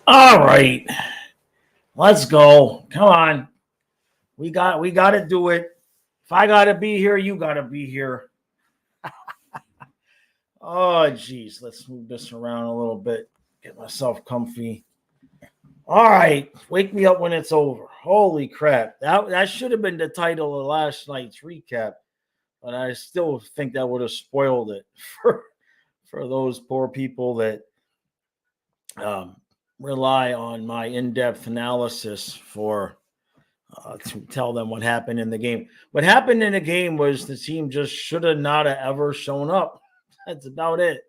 All right, let's go. Come on, we got to do it. If I got to be here, you got to be here. Oh, geez, let's move this around a little bit. Get myself comfy. All right, wake me up when it's over. Holy crap, that should have been the title of last night's recap, but I still think that would have spoiled it for those poor people that um, rely on my in-depth analysis for to tell them what happened in the game. What happened in the game was the team just should have not have ever shown up. That's about it.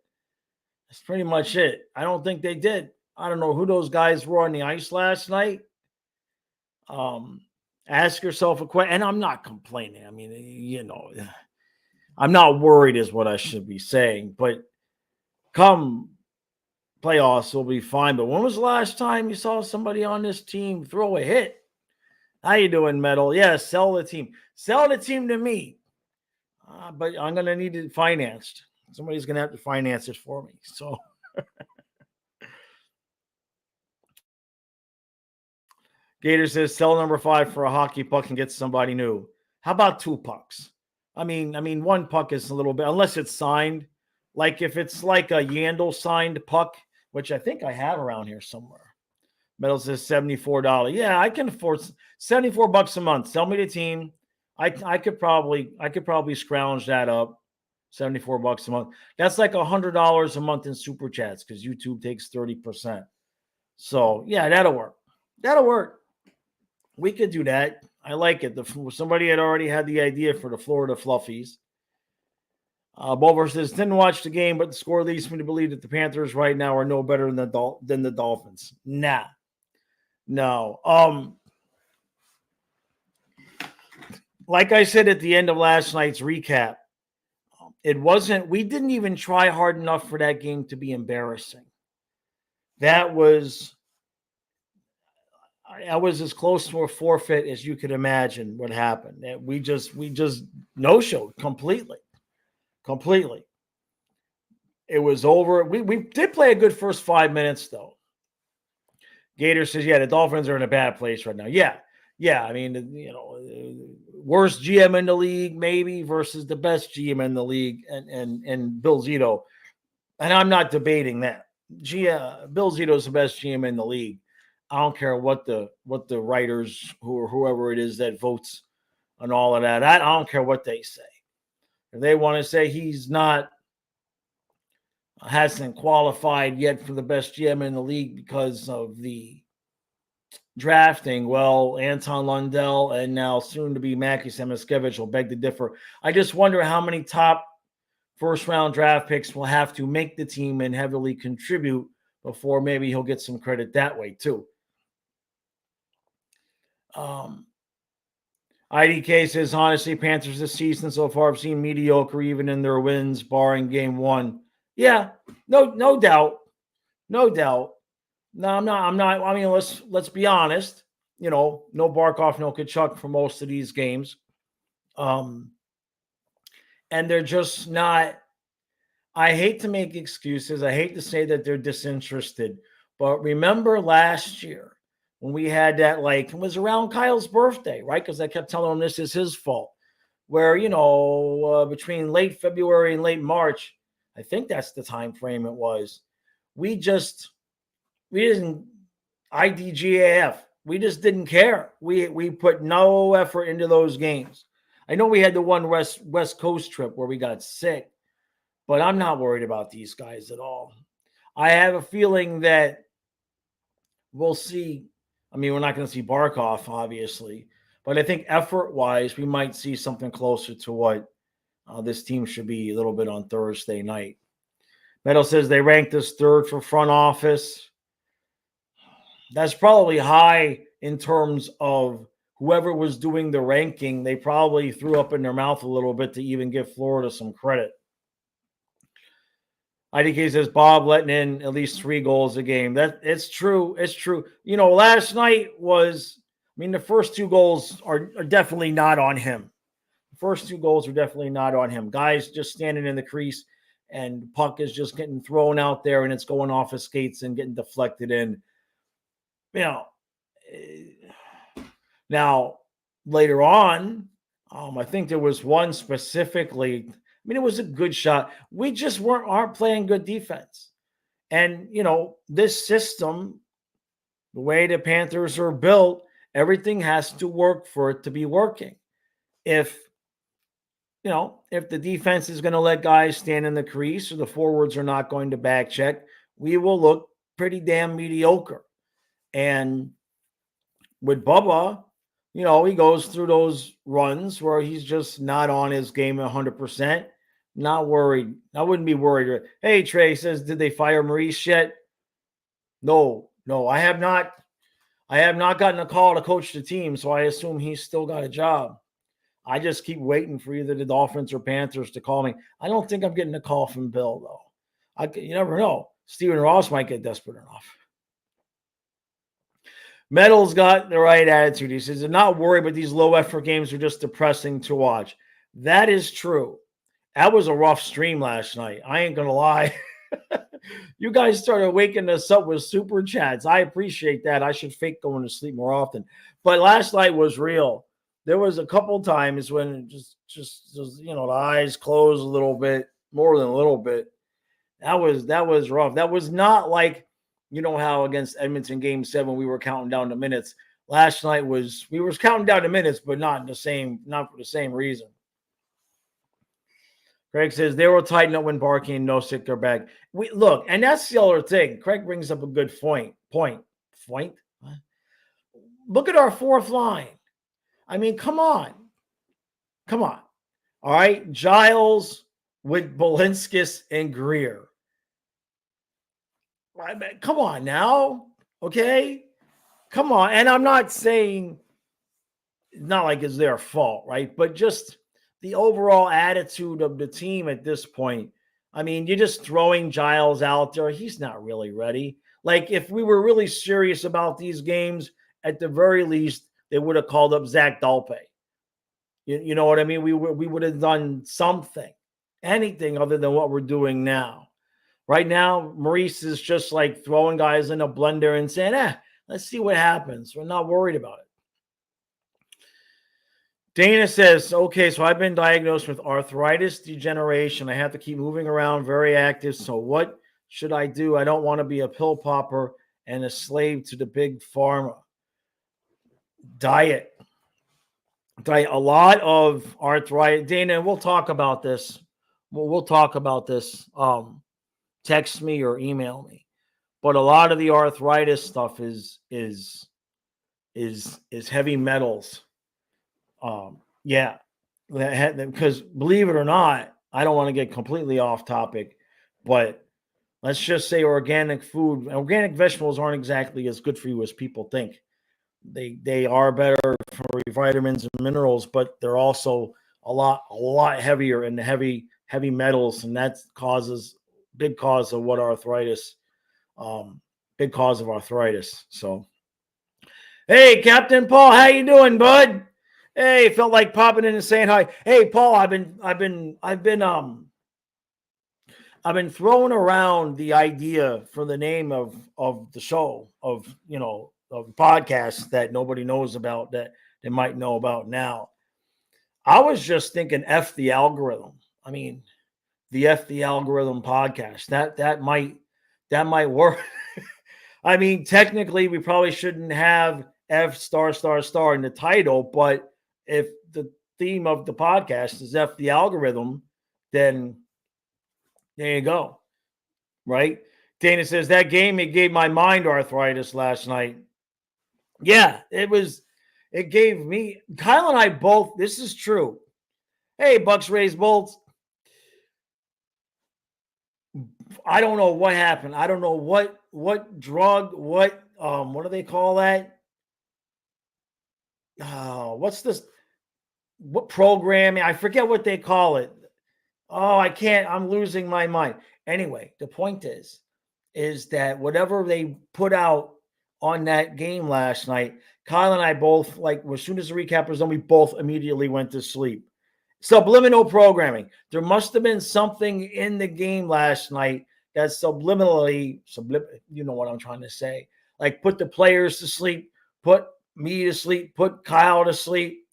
That's pretty much it. I don't think they did. I don't know who those guys were on the ice last night. Um, Ask yourself a question, and I'm not complaining. I mean, I'm not worried, is what I should be saying. But come playoffs, we'll be fine. But when was the last time you saw somebody on this team throw a hit? How you doing, Metal? Yeah, sell the team. Sell the team to me. But I'm going to need it financed. Somebody's going to have to finance it for me. So, Gator says sell number 5 for a hockey puck and get somebody new. How about 2 pucks? I mean, 1 puck is a little bit, unless it's signed. Like if it's like a Yandel signed puck, which I think I have around here somewhere. Metal says $74. Yeah, I can afford $74 a month. Sell me the team. I could probably scrounge that up. $74 a month. That's like $100 a month in super chats because YouTube takes 30%. So yeah, that'll work. That'll work. We could do that. I like it. Somebody had already had the idea for the Florida Fluffies. Bulver says, didn't watch the game, but the score leads me to believe that the Panthers right now are no better than the Dolphins. Nah. No. Like I said at the end of last night's recap, we didn't even try hard enough for that game to be embarrassing. That was as close to a forfeit as you could imagine what happened. We just no-showed completely. Completely. It was over. We did play a good first 5 minutes, though. Gator says, yeah, the Dolphins are in a bad place right now. Yeah. I mean, worst GM in the league, maybe, versus the best GM in the league, and Bill Zito. And I'm not debating that. Bill Zito is the best GM in the league. I don't care what the writers or whoever it is that votes and all of that. I don't care what they say. If they want to say he's hasn't qualified yet for the best GM in the league because of the drafting, well, Anton Lundell and now soon to be Mackie Samoskevich will beg to differ. I just wonder how many top first round draft picks will have to make the team and heavily contribute before maybe he'll get some credit that way too. IDK says, honestly, Panthers this season so far have seen mediocre even in their wins, barring game 1. Yeah, no doubt. No doubt. No, I'm not. I mean, let's be honest. No Barkov, no Kachuk for most of these games. And they're just not. I hate to make excuses. I hate to say that they're disinterested. But remember last year when we had that, it was around Kyle's birthday, right? Because I kept telling him this is his fault. Where, between late February and late March, I think that's the time frame it was, we didn't IDGAF. We just didn't care. We put no effort into those games. I know we had the one West Coast trip where we got sick, but I'm not worried about these guys at all. I have a feeling that we'll see. I mean, we're not going to see Barkov, obviously, but I think effort-wise, we might see something closer to what this team should be a little bit on Thursday night. Metal says they ranked us 3rd for front office. That's probably high in terms of whoever was doing the ranking. They probably threw up in their mouth a little bit to even give Florida some credit. IDK says Bob letting in at least 3 goals a game. It's true. It's true. Last night was, the first 2 goals are definitely not on him. The first 2 goals are definitely not on him. Guys just standing in the crease and puck is just getting thrown out there and it's going off his skates and getting deflected in. you know, now later on, I think there was one specifically. I mean, it was a good shot. We just aren't playing good defense. And this system, the way the Panthers are built, everything has to work for it to be working. If if the defense is going to let guys stand in the crease or the forwards are not going to back check, we will look pretty damn mediocre. And with Bubba, he goes through those runs where he's just not on his game 100%. Not worried. I wouldn't be worried. Hey, Trey says, did they fire Maurice yet? No, I have not. I have not gotten a call to coach the team, so I assume he's still got a job. I just keep waiting for either the Dolphins or Panthers to call me. I don't think I'm getting a call from Bill, though. You never know. Stephen Ross might get desperate enough. Metal's got the right attitude. He says, I'm not worried, but these low-effort games are just depressing to watch. That is true. That was a rough stream last night. I ain't going to lie. You guys started waking us up with super chats. I appreciate that. I should fake going to sleep more often. But last night was real. There was a couple times when it just the eyes closed a little bit, more than a little bit. That was rough. That was not like, how against Edmonton Game 7 we were counting down the minutes. Last night we were counting down the minutes, but not for the same reason. Craig says they will tighten up when Barkey and Nosek are back. Look, and that's the other thing. Craig brings up a good point. Look at our fourth line. I mean, come on. All right, Giles with Balinskis and Greer. Come on now, okay? Come on, and I'm not saying it's not like it's their fault, right? But just the overall attitude of the team at this point. I mean, you're just throwing Giles out there. He's not really ready. Like, if we were really serious about these games, at the very least, they would have called up Zach Dalpe. You know what I mean? We would have done something, anything other than what we're doing now. Right now, Maurice is just like throwing guys in a blender and saying, let's see what happens. We're not worried about it. Dana says, okay, so I've been diagnosed with arthritis degeneration. I have to keep moving around, very active. So what should I do? I don't want to be a pill popper and a slave to the big pharma. Diet. A lot of arthritis. Dana, we'll talk about this. We'll talk about this. Text me or email me. But a lot of the arthritis stuff is heavy metals. Yeah, because believe it or not, I don't want to get completely off topic, but let's just say organic vegetables aren't exactly as good for you as people think. They are better for vitamins and minerals, but they're also a lot heavier in the heavy metals, and that causes big cause of arthritis. Big cause of arthritis. So, hey, Captain Paul, how you doing, bud? Hey, felt like popping in and saying hi. Hey, Paul, I've been throwing around the idea for the name of the show, of the podcast that nobody knows about, that they might know about now. I was just thinking F the algorithm. I mean, the F the algorithm podcast. That might work. I mean, technically we probably shouldn't have F *** in the title, but if the theme of the podcast is F the algorithm, then there you go. Right? Dana says, that game, it gave my mind arthritis last night. Yeah, it gave me, Kyle and I both, this is true. Hey, Bucks Rays Bolts. I don't know what happened. I don't know what drug, what do they call that? What's this? What programming? I forget what they call it. Oh, I can't. I'm losing my mind. Anyway, the point is that whatever they put out on that game last night, Kyle and I both, like, as soon as the recap was done, we both immediately went to sleep. Subliminal programming. There must have been something in the game last night that subliminally, you know what I'm trying to say. like put the players to sleep, put me to sleep, put Kyle to sleep.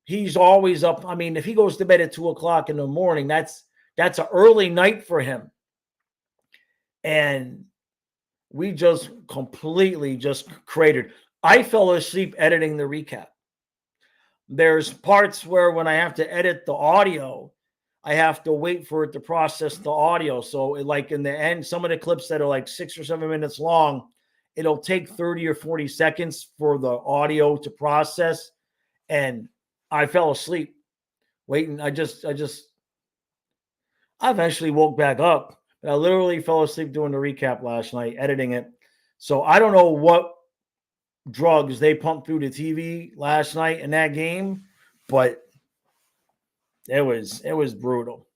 He's always up. I mean, if he goes to bed at 2:00 in the morning, that's an early night for him. And we just completely just cratered. I fell asleep editing the recap. There's parts where when I have to edit the audio, I have to wait for it to process the audio. So, like in the end, some of the clips that are like 6 or 7 minutes long, it'll take 30 or 40 seconds for the audio to process. And I fell asleep waiting. I eventually woke back up, but I literally fell asleep doing the recap last night, editing it. So I don't know what drugs they pumped through the TV last night in that game, but it was brutal.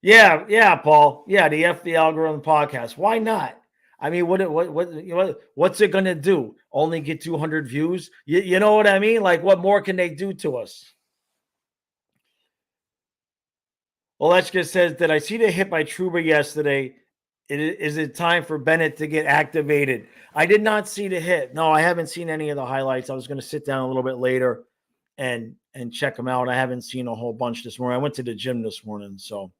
Yeah, Paul. Yeah, the FD Algorithm podcast. Why not? I mean, what's it gonna do? Only get 200 views? You know what I mean? Like, what more can they do to us? Olechka says, did I see the hit by Trouba yesterday? Is it time for Bennett to get activated? I did not see the hit. No, I haven't seen any of the highlights. I was going to sit down a little bit later and check them out. I haven't seen a whole bunch this morning. I went to the gym this morning, so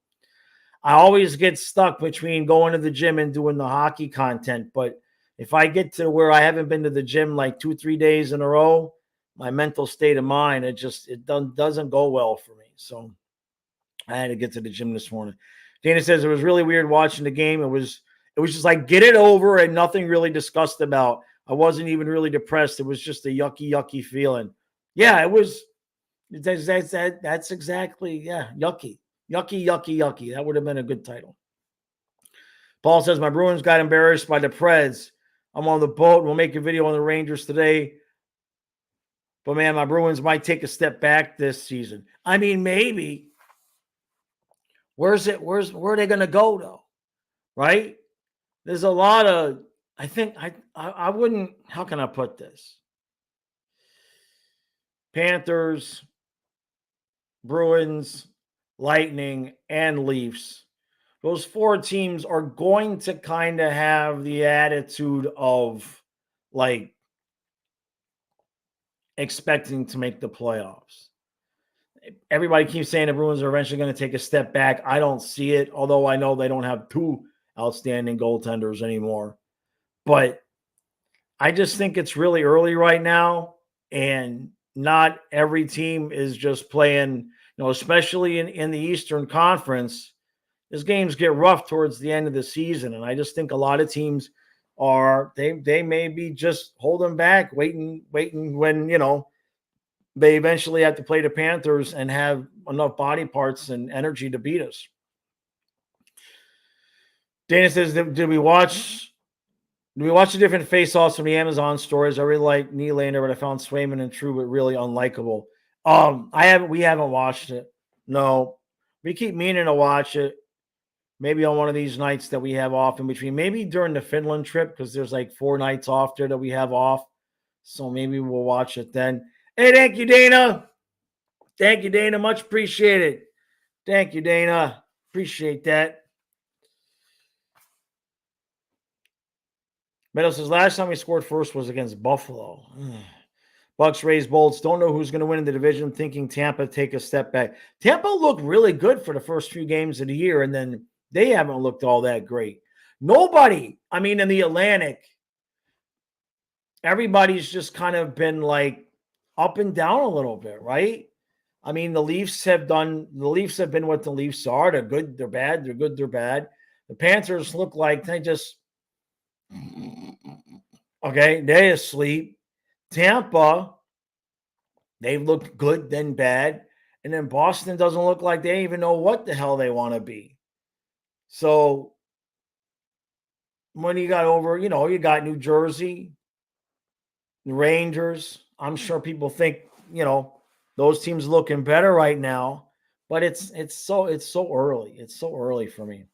I always get stuck between going to the gym and doing the hockey content. But if I get to where I haven't been to the gym like 2-3 days in a row, my mental state of mind, it doesn't go well for me. So I had to get to the gym this morning. Dana says it was really weird watching the game. It was just like get it over and nothing really discussed about. I wasn't even really depressed. It was just a yucky feeling. Yeah, it was. That's exactly, yeah, yucky. That would have been a good title. Paul says my Bruins got embarrassed by the Preds. I'm on the boat. We'll make a video on the Rangers today. But man, my Bruins might take a step back this season. I mean, maybe. Where are they going to go though? Right? There's a lot of, I think I wouldn't, how can I put this? Panthers, Bruins, Lightning, and Leafs. Those four teams are going to kind of have the attitude of like expecting to make the playoffs. Everybody keeps saying the Bruins are eventually going to take a step back. I don't see it, although I know they don't have two outstanding goaltenders anymore. But I just think it's really early right now, and not every team is just playing, especially in the Eastern Conference. These games get rough towards the end of the season, and I just think a lot of teams they may be just holding back, waiting when, they eventually have to play the Panthers and have enough body parts and energy to beat us. Dana says, did we watch the different face-offs from the Amazon stories? I really like Nylander, but I found Swayman and Trouba really unlikable. We haven't watched it. No. We keep meaning to watch it. Maybe on one of these nights that we have off in between. Maybe during the Finland trip, because there's like 4 nights off there that we have off. So maybe we'll watch it then. Hey, thank you, Dana. Thank you, Dana. Much appreciated. Thank you, Dana. Appreciate that. Meadow says, last time we scored first was against Buffalo. Bucks raised bolts. Don't know who's going to win in the division. Thinking Tampa take a step back. Tampa looked really good for the first few games of the year, and then they haven't looked all that great. Nobody, in the Atlantic, everybody's just kind of been like up and down a little bit, right? The Leafs have been what the Leafs are. They're good, they're bad. They're good, they're bad. The Panthers look like they asleep. Tampa, they look good, then bad. And then Boston doesn't look like they even know what the hell they want to be. So when you got you got New Jersey, the Rangers, I'm sure people think, those teams looking better right now, but it's so early. It's so early for me.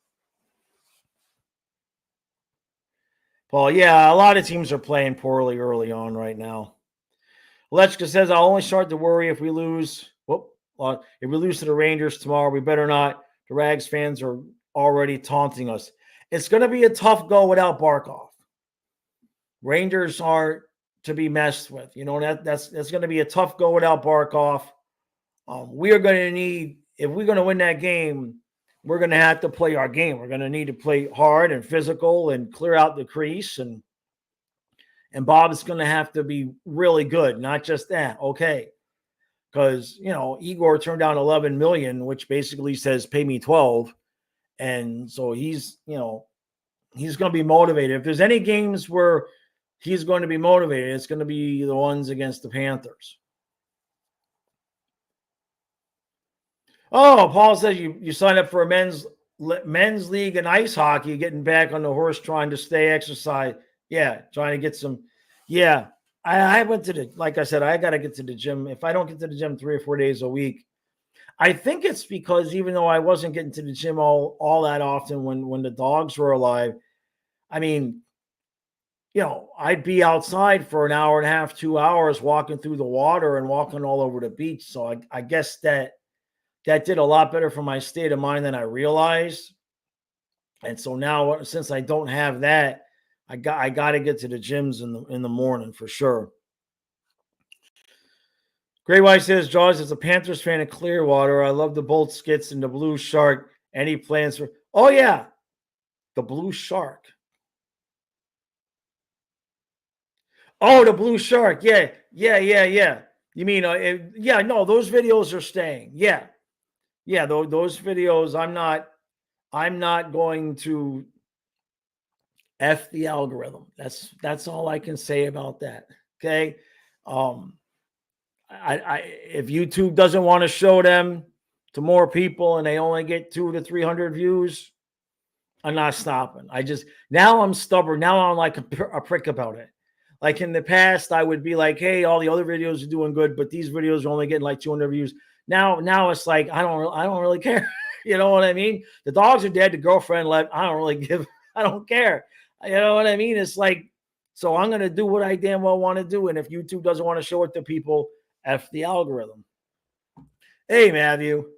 Paul, yeah, a lot of teams are playing poorly early on right now. Lechka says, I'll only start to worry if we lose. If we lose to the Rangers tomorrow, we better not. The Rags fans are already taunting us. It's going to be a tough go without Barkov. Rangers aren't to be messed with. That's going to be a tough go without Barkov. We are going to need, if we're going to win that game, we're going to have to play our game. We're going to need to play hard and physical and clear out the crease. And Bob's going to have to be really good, not just that. Okay. Because, Igor turned down 11 million, which basically says pay me 12. And so he's going to be motivated. If there's any games where he's going to be motivated, it's going to be the ones against the Panthers. Oh, Paul says you signed up for a men's league in ice hockey, getting back on the horse, trying to stay exercise. Yeah, trying to get some. Yeah, I went to like I said, I got to get to the gym. If I don't get to the gym 3 or 4 days a week, I think it's because even though I wasn't getting to the gym all that often when the dogs were alive, I mean, I'd be outside for an hour and a half, 2 hours walking through the water and walking all over the beach. So I guess that did a lot better for my state of mind than I realized. And so now, since I don't have that, I got to get to the gyms in the morning for sure. Gray White says, Jaws, as a Panthers fan in Clearwater, I love the Bolt skits and the Blue Shark. Any plans for? Oh yeah, the Blue Shark. Oh, the Blue Shark. Yeah. You mean, yeah, no, those videos are staying. Yeah. Those videos, I'm not going to F the algorithm. That's all I can say about that. Okay. If YouTube doesn't want to show them to more people and they only get 200 to 300 views, I'm not stopping. Now I'm stubborn. Now I'm like a prick about it. Like in the past, I would be like, hey, all the other videos are doing good, but these videos are only getting like 200 views. Now it's like, I don't really care. You know what I mean? The dogs are dead. The girlfriend left. I don't care. You know what I mean? It's like, so I'm going to do what I damn well want to do. And if YouTube doesn't want to show it to people, F the algorithm. Hey, Matthew.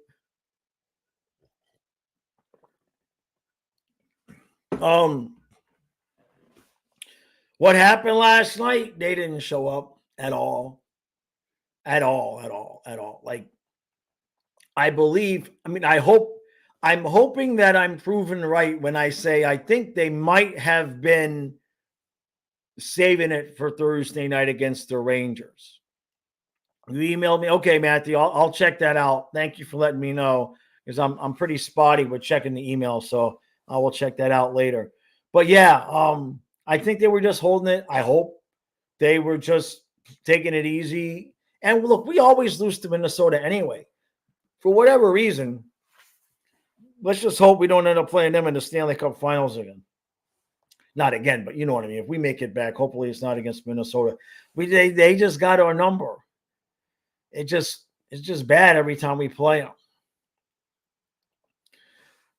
What happened last night? They didn't show up at all. Like, I'm hoping that I'm proven right when I say I think they might have been saving it for Thursday night against the Rangers. You emailed me. Okay, Matthew, I'll check that out. Thank you for letting me know, because I'm pretty spotty with checking the email. So I will check that out later. But yeah, I think they were just holding it. I hope they were just taking it easy. And look, we always lose to Minnesota anyway. For whatever reason, let's just hope we don't end up playing them in the Stanley Cup Finals again. Not again, but you know what I mean. If we make it back, hopefully it's not against Minnesota. They just got our number. It's just bad every time we play them.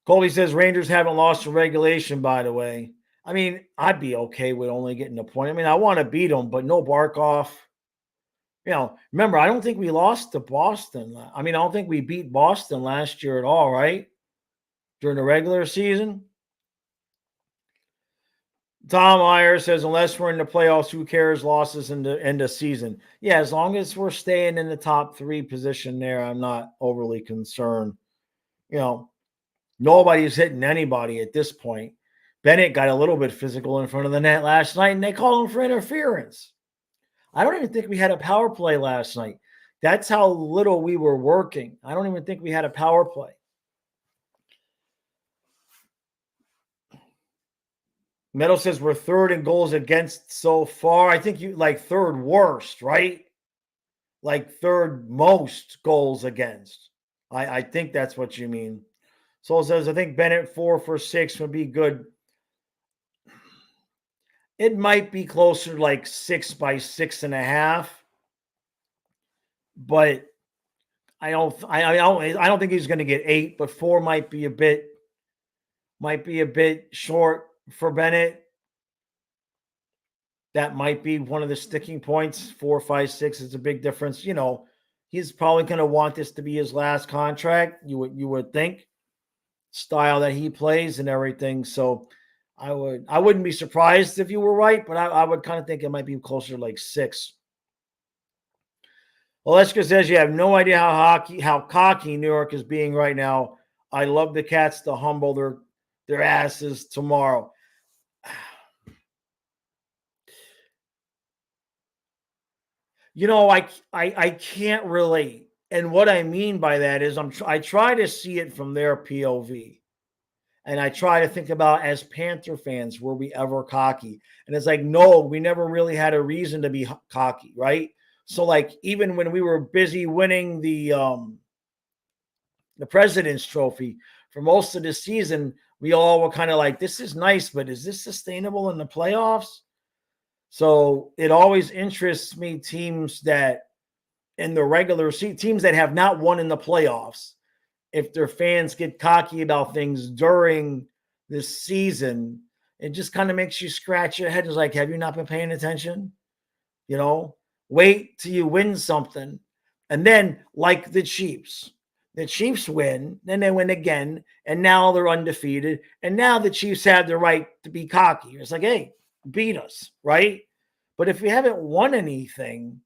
Colby says Rangers haven't lost in regulation, by the way. I mean, I'd be okay with only getting a point. I mean, I want to beat them, but no Barkov. Remember, I don't think we lost to Boston. I mean, I don't think we beat Boston last year at all, right? During the regular season. Tom Meyer says, unless we're in the playoffs, who cares? Losses in the end of season. Yeah, as long as we're staying in the top 3 position there, I'm not overly concerned. Nobody's hitting anybody at this point. Bennett got a little bit physical in front of the net last night, and they called him for interference. I don't even think we had a power play last night. That's how little we were working. I don't even think we had a power play. Meadow says we're 3rd in goals against so far. I think you like 3rd worst, right? Like 3rd most goals against. I think that's what you mean. Soul says, I think Bennett 4 for 6 would be good. It might be closer to like 6 by 6.5. But I don't think he's going to get 8, but 4 might be a bit short for Bennett. That might be one of the sticking points. 4, 5, 6 is a big difference. He's probably going to want this to be his last contract. You would think, style that he plays and everything. So I wouldn't be surprised if you were right, but I would kind of think it might be closer to like 6. Oleska says you have no idea how cocky New York is being right now. I love the Cats to humble their asses tomorrow. You know, I can't relate. And what I mean by that is I try to see it from their POV. And I try to think about, as Panther fans, were we ever cocky? And it's like, no, we never really had a reason to be cocky, right? So like, even when we were busy winning the President's Trophy for most of the season, we all were kind of like, this is nice, but is this sustainable in the playoffs? So it always interests me, teams that in the regular season, teams that have not won in the playoffs, if their fans get cocky about things during this season, it just kind of makes you scratch your head. It's like, have you not been paying attention? You know, wait till you win something. And then, like the Chiefs win, then they win again, and now they're undefeated. And now the Chiefs have the right to be cocky. It's like, hey, beat us, right? But if you haven't won anything,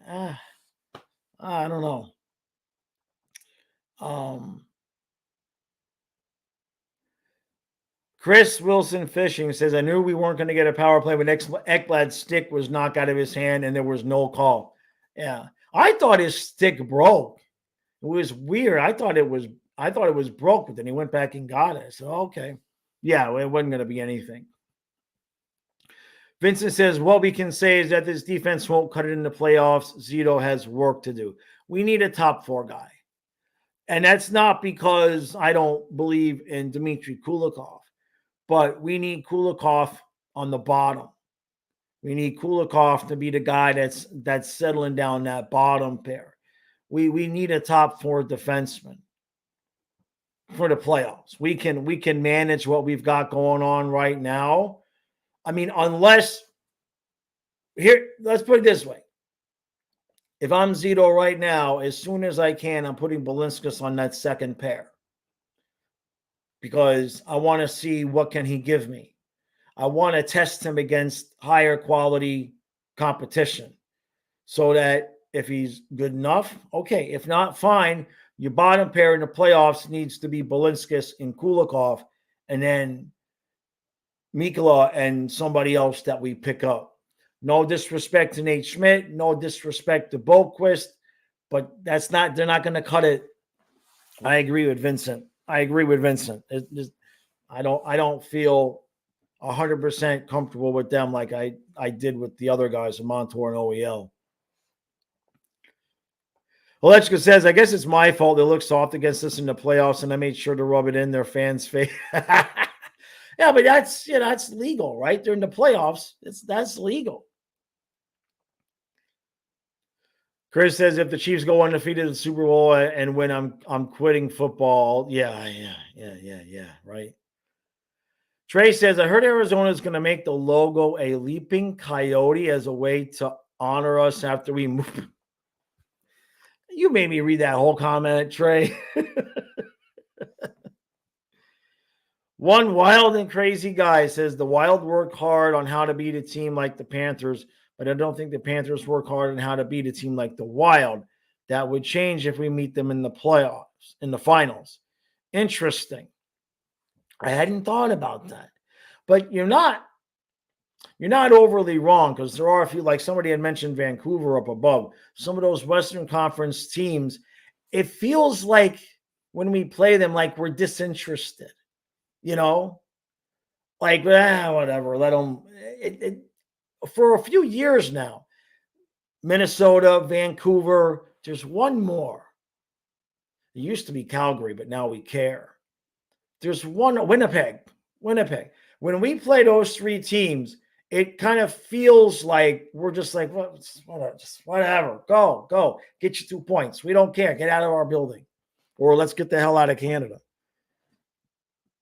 I don't know. Chris Wilson Fishing says, I knew we weren't going to get a power play when Ekblad's stick was knocked out of his hand and there was no call. Yeah. I thought his stick broke. It was weird. I thought it was broke, but then he went back and got it. So, okay. Yeah, it wasn't going to be anything. Vincent says, what we can say is that this defense won't cut it in the playoffs. Zito has work to do. We need a top 4 guy. And that's not because I don't believe in Dmitry Kulikov, but we need Kulikov on the bottom. We need Kulikov to be the guy that's settling down that bottom pair. We need a top 4 defenseman for the playoffs. We can manage what we've got going on right now. I mean, let's put it this way. If I'm Zito right now, as soon as I can, I'm putting Balinskis on that second pair because I want to see what can he give me. I want to test him against higher quality competition so that if he's good enough, okay. If not, fine. Your bottom pair in the playoffs needs to be Balinskis and Kulikov, and then Mikula and somebody else that we pick up. No disrespect to Nate Schmidt, no disrespect to Boquist, but they're not going to cut it. I agree with Vincent. I don't feel 100% comfortable with them like I did with the other guys, Montour and OEL. Olechka says, I guess it's my fault they look soft against us in the playoffs, and I made sure to rub it in their fans' face. Yeah, but that's legal, right? They're in the playoffs. That's legal. Chris says, if the Chiefs go undefeated in the Super Bowl and win, I'm quitting football. Yeah, right. Trey says, I heard Arizona is going to make the logo a leaping coyote as a way to honor us after we move. You made me read that whole comment, Trey. One wild and crazy guy says the Wild work hard on how to beat a team like the Panthers, but I don't think the Panthers work hard on how to beat a team like the Wild. That would change if we meet them in the playoffs, in the finals. Interesting. I hadn't thought about that. But you're not overly wrong because there are a few, like somebody had mentioned Vancouver up above. Some of those Western Conference teams, it feels like when we play them, like we're disinterested. Like, whatever, let them. For a few years now, Minnesota, Vancouver, there's one more. It used to be Calgary, but now we care. There's one, Winnipeg. When we play those 3 teams, it kind of feels like we're just like, whatever, go, get you 2 points. We don't care. Get out of our building, or let's get the hell out of Canada.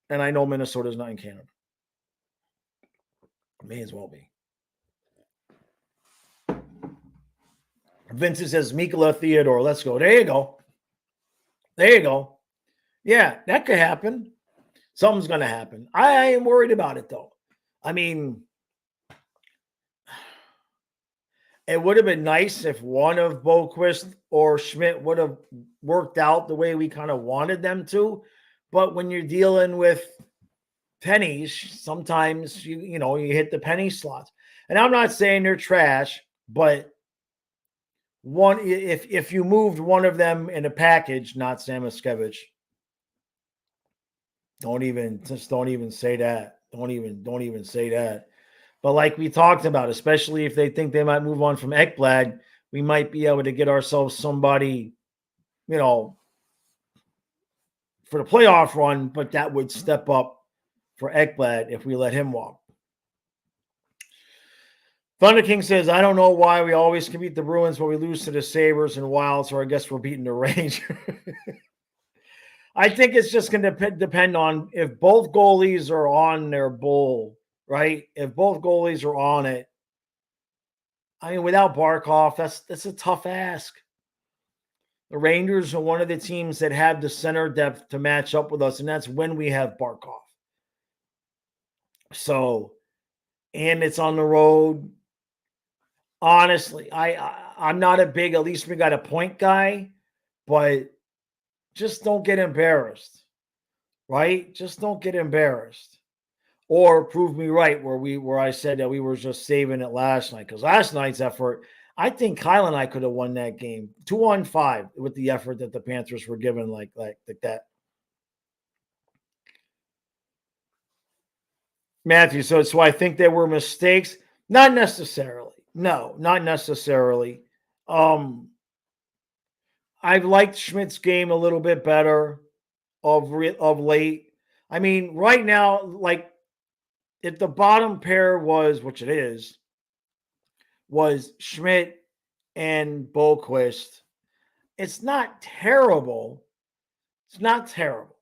And I know Minnesota's not in Canada. May as well be. Vincent says, Mikula Theodore, let's go. There you go. Yeah, that could happen. Something's going to happen. I ain't worried about it, though. I mean, it would have been nice if one of Boquist or Schmidt would have worked out the way we kind of wanted them to. But when you're dealing with pennies, sometimes you hit the penny slots. And I'm not saying they're trash, but one if you moved one of them in a package, not Samoskevich, don't even say that. Don't even say that. But like we talked about, especially if they think they might move on from Ekblad, we might be able to get ourselves somebody, for the playoff run, but that would step up for Ekblad if we let him walk. Thunder King says, I don't know why we always can beat the Bruins, but we lose to the Sabres and Wild, so I guess we're beating the Rangers. I think it's just going to depend on if both goalies are on their bull, right? If both goalies are on it. I mean, without Barkov, that's a tough ask. The Rangers are one of the teams that have the center depth to match up with us, and that's when we have Barkov. So, and it's on the road. Honestly, I'm not a big, at least we got a point guy, but just don't get embarrassed, right? Just don't get embarrassed. Or prove me right where I said that we were just saving it last night. Because last night's effort, I think Kyle and I could have won that game 2-on-5 with the effort that the Panthers were given like that. Matthew, so I think there were mistakes. Not necessarily. No, not necessarily. I've liked Schmidt's game a little bit better of late. I mean, right now, like if the bottom pair was, which it is, was Schmidt and Boquist, it's not terrible. It's not terrible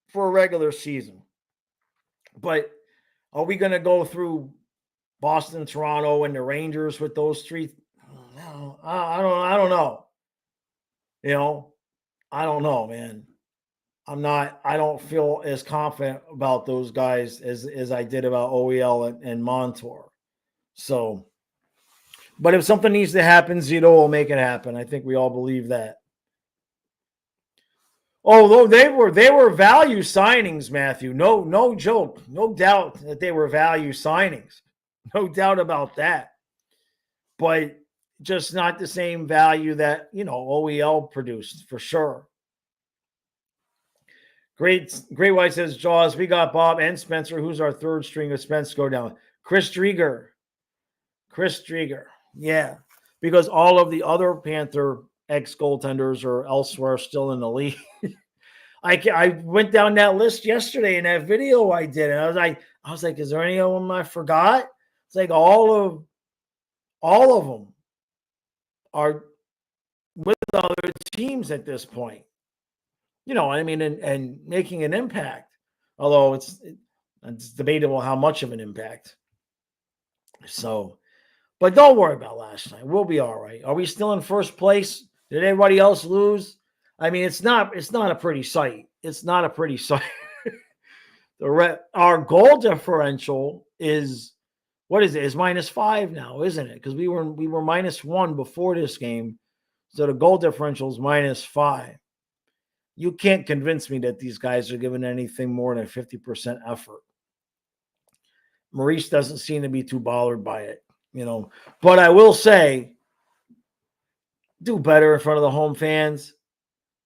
for a regular season. But are we going to go through Boston, Toronto, and the Rangers with those three? No, I don't know. I don't know, man. I don't feel as confident about those guys as I did about OEL and Montour. So, but if something needs to happen, Zito will make it happen. I think we all believe that. Although they were value signings, Matthew. No joke. No doubt that they were value signings. No doubt about that. But just not the same value that, OEL produced for sure. Great White says, Jaws, we got Bob and Spencer. Who's our third string of Spence go down? Chris Drieger. Yeah. Because all of the other Panther ex-goaltenders are elsewhere still in the league. I went down that list yesterday in that video I did, and I was like, is there any of them I forgot? It's like all of them are with other teams at this point. I mean, and making an impact. Although it's debatable how much of an impact. So, but don't worry about last night. We'll be all right. Are we still in first place? Did everybody else lose? I mean, it's not a pretty sight. It's not a pretty sight. Our goal differential is, what is it? Is -5 now, isn't it? Because we were -1 before this game. So the goal differential is -5. You can't convince me that these guys are giving anything more than 50% effort. Maurice doesn't seem to be too bothered by it, But I will say, do better in front of the home fans.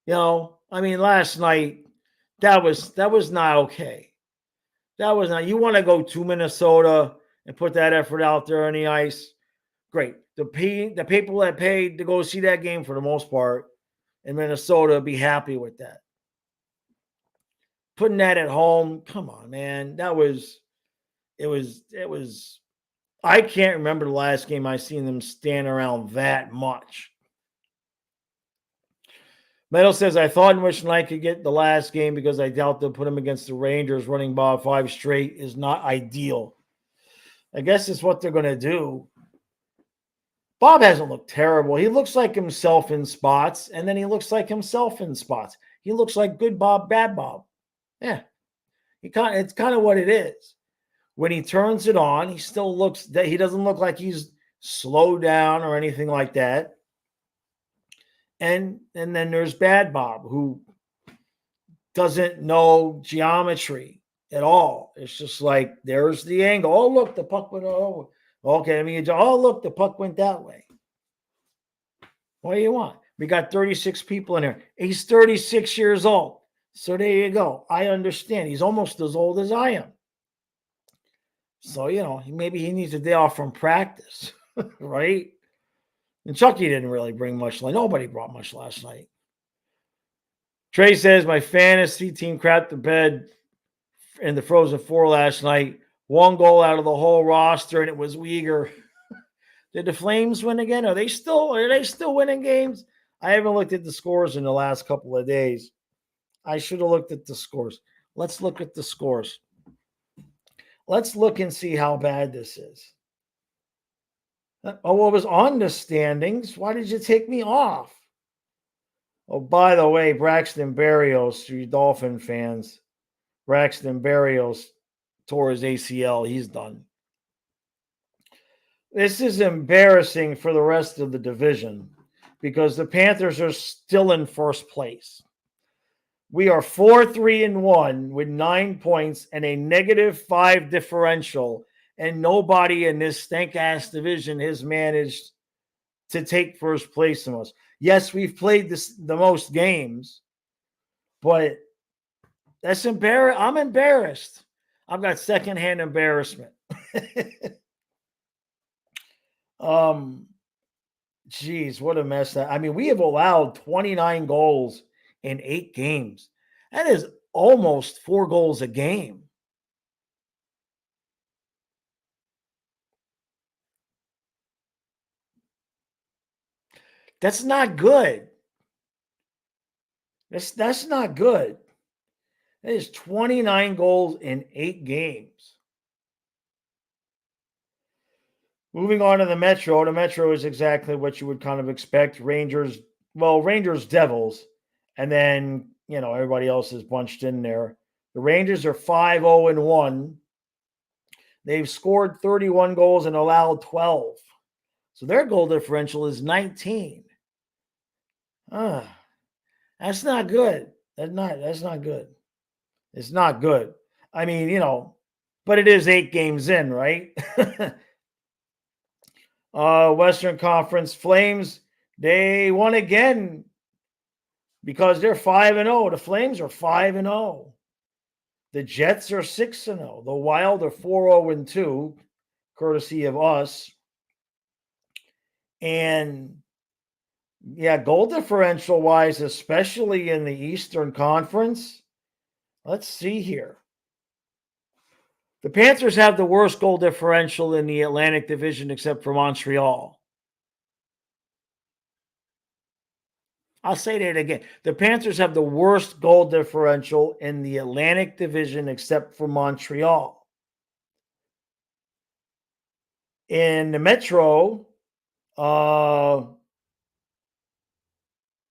I mean, last night, that was not okay. That was not. You want to go to Minnesota and put that effort out there on the ice? Great. The people that paid to go see that game for the most part in Minnesota be happy with that. Putting that at home, come on, man. It was. I can't remember the last game I seen them stand around that much. Metal says, I thought and wished I could get the last game because I doubt they'll put him against the Rangers. Running Bob 5 straight is not ideal. I guess it's what they're going to do. Bob hasn't looked terrible. He looks like himself in spots, and then he looks like himself in spots. He looks like good Bob, bad Bob. Yeah. It's kind of what it is. When he turns it on, he still looks that he doesn't look like he's slowed down or anything like that. And then there's Bad Bob, who doesn't know geometry at all. It's just like there's the angle. Oh, look, the puck went over. Okay, I mean, oh, look, the puck went that way. What do you want? We got 36 people in here. He's 36 years old. So there you go. I understand. He's almost as old as I am. So, maybe he needs a day off from practice, right? And Chucky didn't really bring much. Nobody brought much last night. Trey says, my fantasy team crapped the bed in the Frozen Four last night. 1 goal out of the whole roster, and it was Uyghur. Did the Flames win again? Are they still winning games? I haven't looked at the scores in the last couple of days. I should have looked at the scores. Let's look at the scores. Let's look and see how bad this is. Oh, well, it was on the standings. Why did you take me off? Oh, by the way, Braxton Berrios, to you Dolphin fans, Braxton Berrios tore his ACL. He's done. This is embarrassing for the rest of the division because the Panthers are still in first place. We are 4-3-1 with 9 points and a -5 differential, and nobody in this stank-ass division has managed to take first place from us. Yes, we've played the most games, but that's embarrassing. I'm embarrassed. I've got secondhand embarrassment. Geez, what a mess. I mean, we have allowed 29 goals in 8 games. That is almost 4 goals a game. That's not good. That's not good. That is 29 goals in 8 games. Moving on to the Metro. The Metro is exactly what you would kind of expect. Rangers, Devils, and then, everybody else is bunched in there. The Rangers are 5-0-1. They've scored 31 goals and allowed 12. So their goal differential is 19. That's not good. That's not good. It's not good. I mean, but it is 8 games in, right? Western Conference Flames, they won again because they're 5-0. The Flames are 5-0. The Jets are 6-0. The Wild are 4-0-2, courtesy of us. And yeah, goal differential wise, especially in the Eastern Conference. Let's see here. The Panthers have the worst goal differential in the Atlantic Division except for Montreal. I'll say that again. The Panthers have the worst goal differential in the Atlantic Division except for Montreal. In the Metro,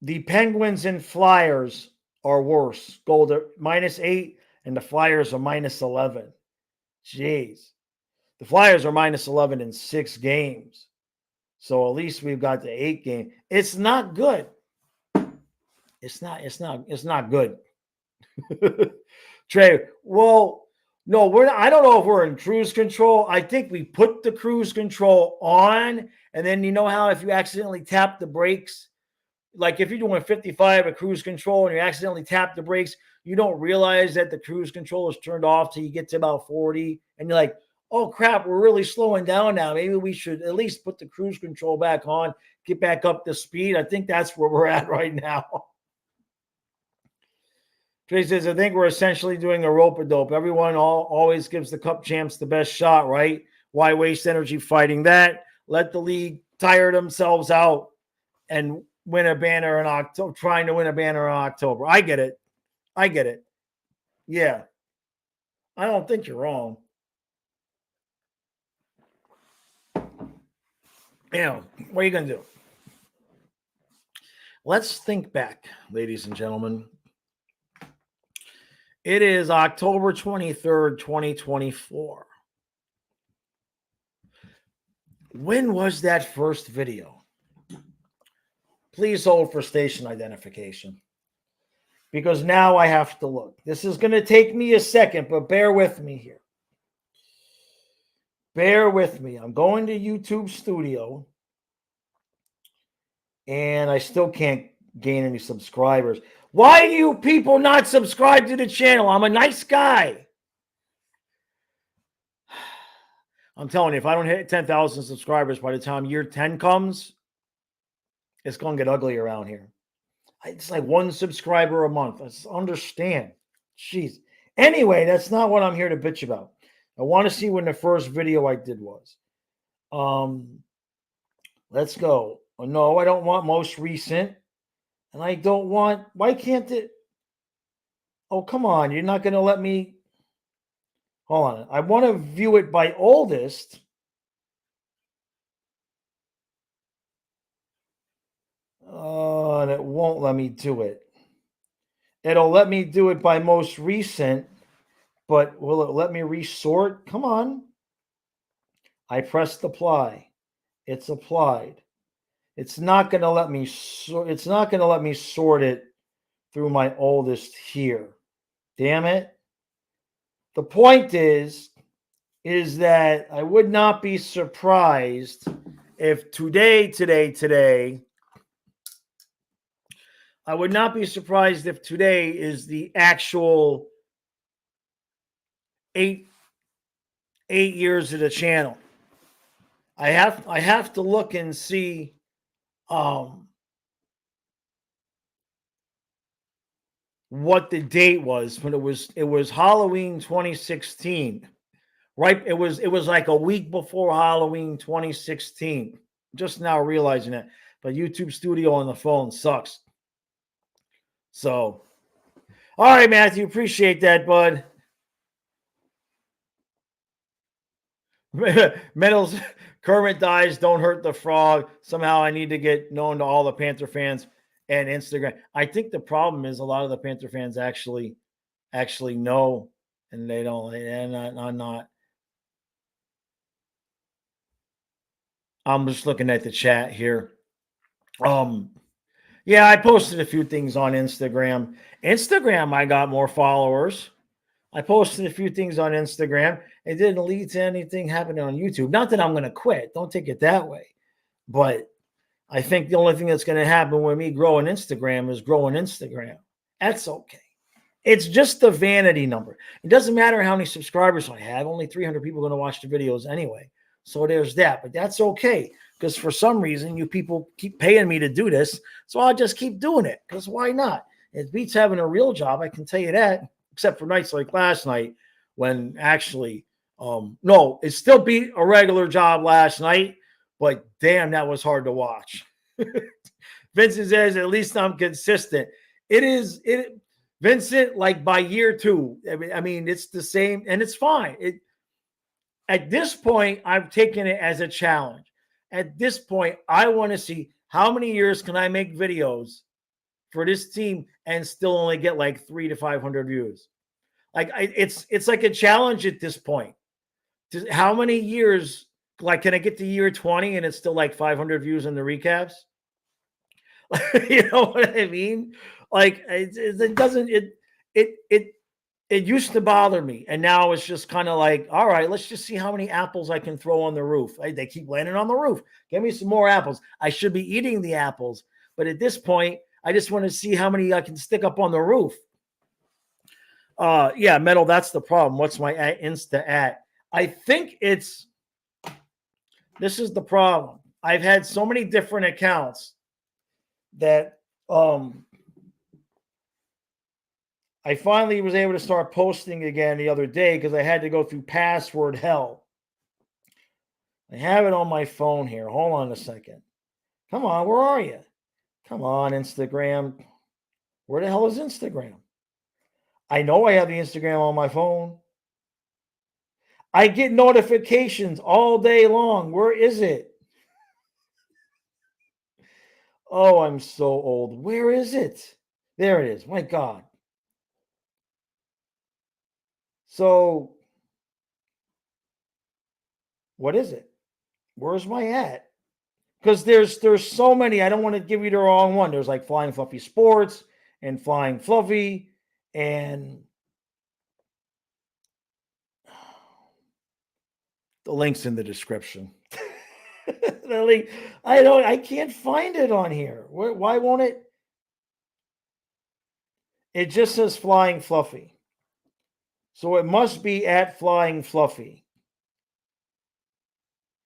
the Penguins and Flyers are worse. Goal -8, and the Flyers are -11. Jeez. The Flyers are -11 in 6 games. So at least we've got the 8 game. It's not good. It's not good. Trey, well, no, I don't know if we're in cruise control. I think we put the cruise control on, and then you know how if you accidentally tap the brakes, like if you're doing 55 at cruise control and you accidentally tap the brakes, you don't realize that the cruise control is turned off till you get to about 40, and you're like, oh crap, we're really slowing down now. Maybe we should at least put the cruise control back on, get back up to speed. I think that's where we're at right now. Trey says, I think we're essentially doing a rope-a-dope. Everyone always gives the cup champs the best shot, right? Why waste energy fighting that? Let the league tire themselves out and win a banner in October, trying to win a banner in October. I get it. Yeah. I don't think you're wrong. What are you going to do? Let's think back, ladies and gentlemen. It is October 23rd, 2024. When was that first video? Please hold for station identification, because now I have to look. This is going to take me a second, but bear with me here. Bear with me. I'm going to YouTube Studio, and I still can't gain any subscribers. Why do you people not subscribe to the channel? I'm a nice guy. I'm telling you, if I don't hit 10,000 subscribers by the time year 10 comes, it's going to get ugly around here. It's like one subscriber a month. I just understand. Jeez. Anyway, that's not what I'm here to bitch about. I want to see when the first video I did was. Let's go. Oh, no, I don't want most recent. And I don't want, why can't it? Oh, come on. You're not going to let me. Hold on. I want to view it by oldest. And it won't let me do it. It'll let me do it by most recent, but will it let me resort? Come on. I pressed apply. It's applied. It's not going to let me it's not going to let me sort it through my oldest here. Damn it. The point is that I would not be surprised if today I would not be surprised if today is the actual eight years of the channel. I have to look and see what the date was, but it was Halloween 2016. Right? It was like a week before Halloween 2016. Just now realizing it. But YouTube Studio on the phone sucks. So, all right, Matthew, appreciate that, bud. Metals, Kermit dies, don't hurt the frog. Somehow I need to get known to all the Panther fans and Instagram. I think the problem is a lot of the Panther fans actually know, and they don't. And I'm not. I'm just looking at the chat here. Yeah, I posted a few things on Instagram. I got more followers. I posted a few things on Instagram. It didn't lead to anything happening on YouTube. Not that I'm going to quit. Don't take it that way. But I think the only thing that's going to happen with me growing Instagram is growing Instagram. That's okay. It's just the vanity number. It doesn't matter how many subscribers I have. Only 300 people are going to watch the videos anyway. So there's that. But that's okay, because for some reason you people keep paying me to do this. So I'll just keep doing it, because why not? It beats having a real job, I can tell you that, except for nights like last night when actually, no, it still beat a regular job last night, but damn, that was hard to watch. Vincent says, at least I'm consistent. Vincent, like by year 2, I mean, it's the same, and it's fine. At this point, I've taken it as a challenge. At this point, I want to see how many years can I make videos for this team and still only get like 300 to 500 views. Like it's like a challenge at this point. How many years? Like, can I get to year 20 and it's still like 500 views in the recaps? You know what I mean? Like it doesn't. It used to bother me, and now it's just kind of like, all right, let's just see how many apples I can throw on the roof. They keep landing on the roof. Give me some more apples. I should be eating the apples, but at this point, I just want to see how many I can stick up on the roof. Yeah, Metal, that's the problem. What's my Insta at? I think this is the problem. I've had so many different accounts that I finally was able to start posting again the other day because I had to go through password hell. I have it on my phone here. Hold on a second. Come on, where are you? Come on, Instagram. Where the hell is Instagram? I know I have the Instagram on my phone. I get notifications all day long. Where is it? Oh, I'm so old. Where is it? There it is. My God. So what is it? Where's my at? Because there's so many. I don't want to give you the wrong one. There's like Flying Fluffy Sports and Flying Fluffy and the link's in the description. The link, I can't find it on here. Why won't it? It just says Flying Fluffy. So it must be at Flying Fluffy.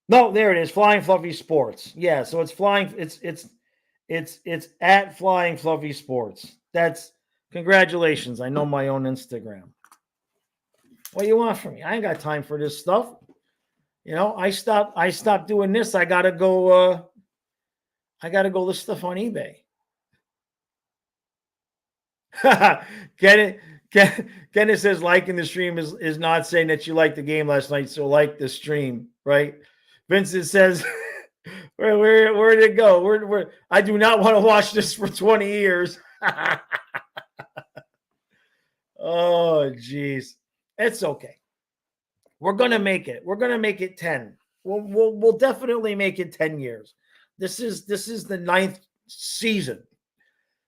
No, there it is. Flying Fluffy Sports. Yeah, so it's flying. It's at Flying Fluffy Sports. That's congratulations. I know my own Instagram. What do you want from me? I ain't got time for this stuff. You know, I stopped doing this. I gotta go list stuff on eBay. Get it? Kenneth says liking the stream is not saying that you liked the game last night, so like the stream, right? Vincent says, where did it go? Where I do not want to watch this for 20 years. Oh, geez. It's okay. We're gonna make it. We're gonna make it 10. We'll definitely make it 10 years. This is the 9th season.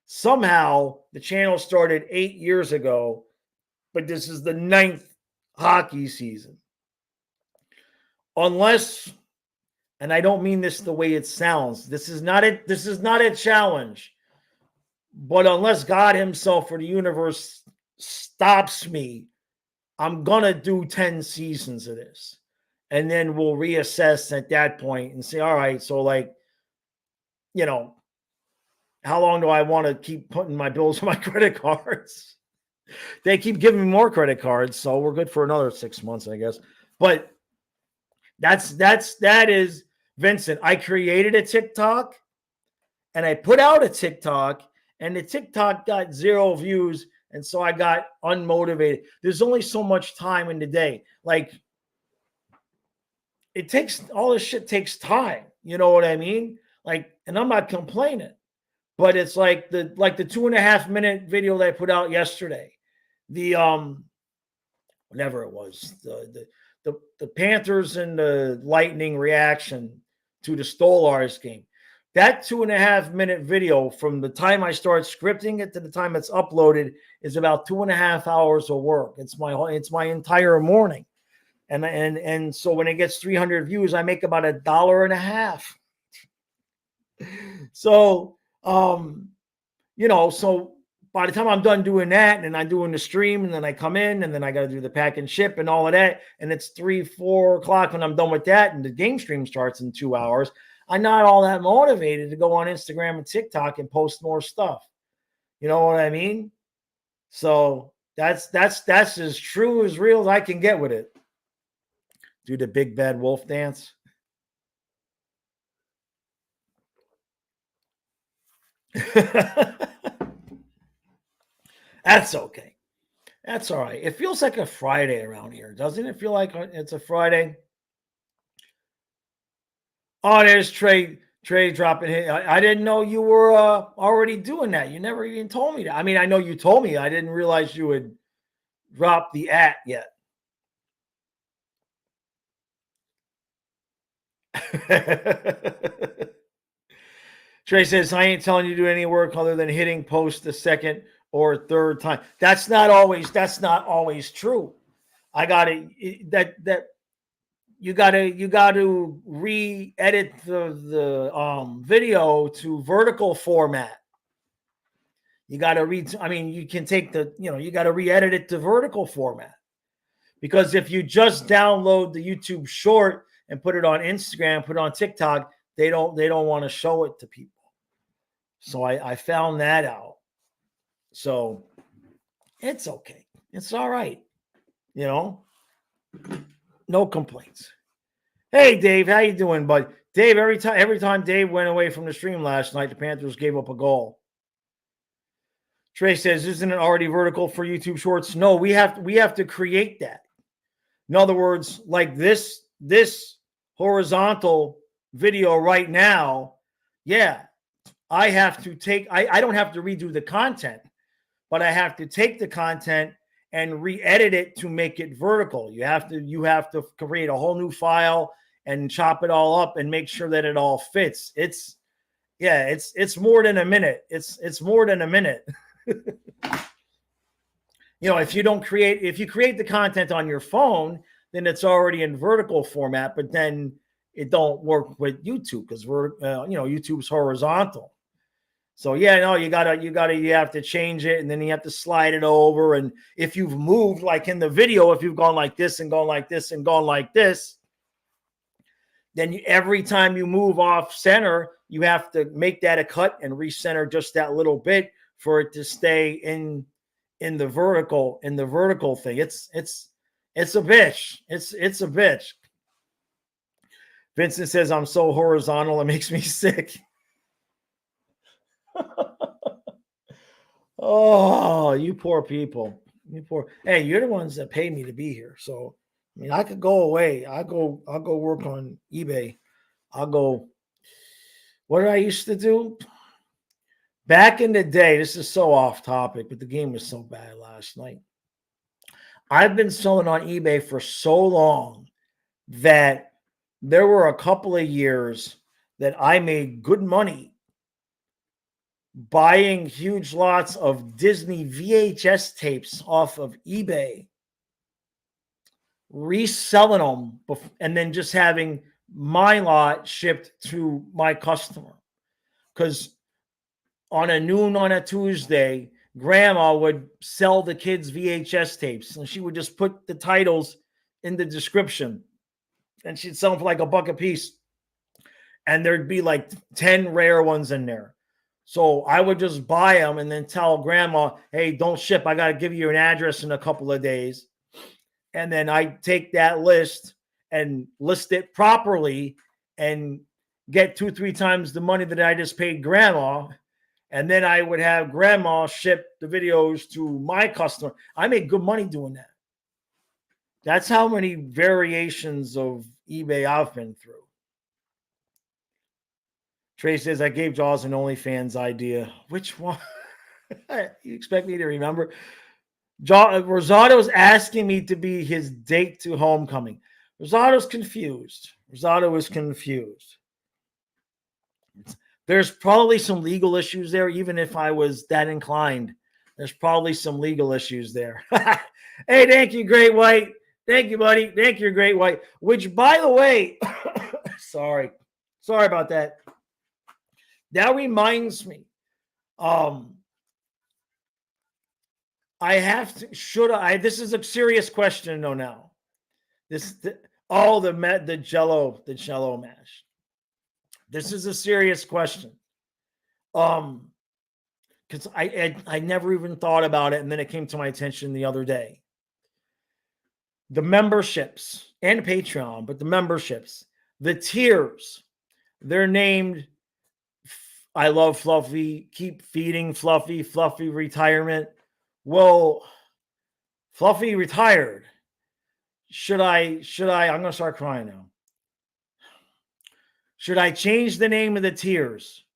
Somehow the channel started 8 years ago, but this is the 9th hockey season. Unless, and I don't mean this the way it sounds, this is not a challenge. But unless God himself or the universe stops me, I'm gonna do 10 seasons of this. And then we'll reassess at that point and say, all right, so like, you know, how long do I want to keep putting my bills on my credit cards? They keep giving me more credit cards, so we're good for another 6 months, I guess. But that is Vincent. I created a TikTok and I put out a TikTok, and the TikTok got 0 views, and so I got unmotivated. There's only so much time in the day. Like, it takes, all this shit takes time. You know what I mean? Like, and I'm not complaining. But it's like the 2.5 minute video that I put out yesterday. The whatever it was, the Panthers and the Lightning reaction to the Stolars game. That 2.5 minute video, from the time I start scripting it to the time it's uploaded, is about 2.5 hours of work. It's my entire morning. And so when it gets 300 views, I make about $1.50. So you know, so by the time I'm done doing that, and I'm doing the stream, and then I come in, and then I got to do the pack and ship and all of that, and it's 3-4 o'clock when I'm done with that, and the game stream starts in 2 hours, I'm not all that motivated to go on Instagram and TikTok and post more stuff. You know what I mean? So that's as true, as real as I can get with it. Do the big bad wolf dance. That's okay. That's all right. It feels like a Friday around here, doesn't it? Feel like it's a Friday? Oh, there's Trey. Trey dropping hit. I didn't know you were already doing that. You never even told me that. I mean, I know you told me. I didn't realize you had dropped the at yet. Trey says, I ain't telling you to do any work other than hitting post the second or third time. That's not always true. I got it. You got to re-edit the video to vertical format. You got to you can take you got to re-edit it to vertical format. Because if you just download the YouTube short and put it on Instagram, put it on TikTok, they don't want to show it to people. So I found that out. So it's okay. It's all right. You know, no complaints. Hey, Dave, how you doing, bud? Dave, every time Dave went away from the stream last night, the Panthers gave up a goal. Trey says, isn't it already vertical for YouTube Shorts? No, we have to create that. In other words, like this horizontal video right now, yeah, I have to take, I don't have to redo the content, but I have to take the content and re-edit it to make it vertical. You have to create a whole new file and chop it all up and make sure that it all fits. It's more than a minute. It's more than a minute. If you create the content on your phone, then it's already in vertical format, but then it don't work with YouTube because YouTube's horizontal. So you have to change it, and then you have to slide it over. And if you've moved, like in the video, if you've gone like this and gone like this and gone like this, then every time you move off center, you have to make that a cut and recenter just that little bit for it to stay in the vertical thing. It's a bitch. It's a bitch. Vincent says, I'm so horizontal, it makes me sick. Oh, you poor people. Hey, you're the ones that pay me to be here. So, I mean, I could go away. I'll go work on eBay. What did I used to do? Back in the day, this is so off topic, but the game was so bad last night. I've been selling on eBay for so long that there were a couple of years that I made good money buying huge lots of Disney VHS tapes off of eBay, reselling them, and then just having my lot shipped to my customer. Because on a Tuesday, Grandma would sell the kids VHS tapes, and she would just put the titles in the description, and she'd sell them for like $1 a piece. And there'd be like 10 rare ones in there. So I would just buy them and then tell Grandma, hey, don't ship. I got to give you an address in a couple of days. And then I take that list and list it properly and get 2-3 times the money that I just paid Grandma. And then I would have Grandma ship the videos to my customer. I made good money doing that. That's how many variations of eBay I've been through. Trey says, I gave Jaws an OnlyFans idea. Which one? You expect me to remember? Rosado's asking me to be his date to homecoming. Rosado's confused. Rosado is confused. There's probably some legal issues there, even if I was that inclined. There's probably some legal issues there. Hey, thank you, Great White. Thank you, buddy. Thank you, Great White. Which, by the way, sorry about that. That reminds me. I have to. Should I? This is a serious question, though. Now, the Jello mash. This is a serious question. Because I never even thought about it, and then it came to my attention the other day. The memberships and Patreon, but the memberships, the tiers, they're named. I love Fluffy. Keep feeding Fluffy. Fluffy retirement. Well, Fluffy retired. Should I? I'm going to start crying now. Should I change the name of the tiers,